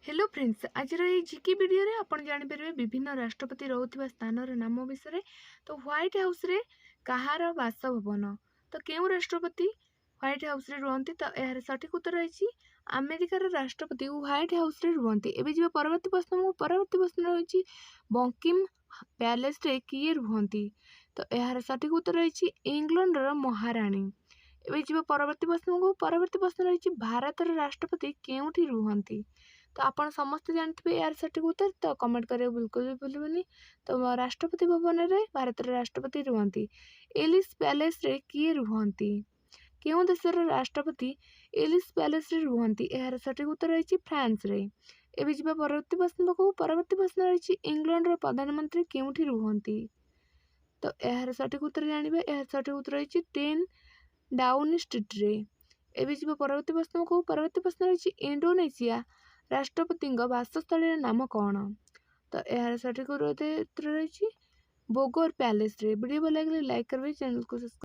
Hello friends आज GK video रे आपण जानि परिबे विभिन्न राष्ट्रपति रहउथिबा स्थानर नाम विषय तो व्हाइट हाउस रे कहार बासभवन तो केउ राष्ट्रपति व्हाइट हाउस रे रुहंती तो यार सठिक उत्तर रही अमेरिकार राष्ट्रपति व्हाइट हाउस रे रुहंती। एबे जीव परवर्ती प्रश्न रही बंकिम पैलेस रे किए रुहंती तो यार सठिक उत्तर रही इंग्लैंड रो महारानी। एबे जीव परवर्ती प्रश्न रही भारत राष्ट्रपति केउठी रुहंती तो आपण समस्त जानते यार सठिक उत्तर तो कमेंट करियो बिल्कुल भी भूलबनी। तो राष्ट्रपति भवन रे भारत राष्ट्रपति रुहंती। एलिस पैलेस रे किए रुहंती केउ देशर राष्ट्रपति एलिस पैलेस रे रुहंती यार सठिक उत्तर रही फ्रांस रे। एबे जीवा परवर्ती प्रश्न रही इंग्लैंड रो प्रधानमंत्री केउठी रुहंती तो यार सठिक उत्तर जानिबे यार सठिक उत्तर रही 10 डाउन स्ट्रीट रे। एबे जीवा परवर्ती प्रश्न रही इंडोनेशिया राष्ट्रपति बासस्थली नाम कौन तो यार सठिक उत्तर रही बोगोर पैलेस रे। वीडियो भल लगे लाइक करबे, चैनल को सब्सक्राइब।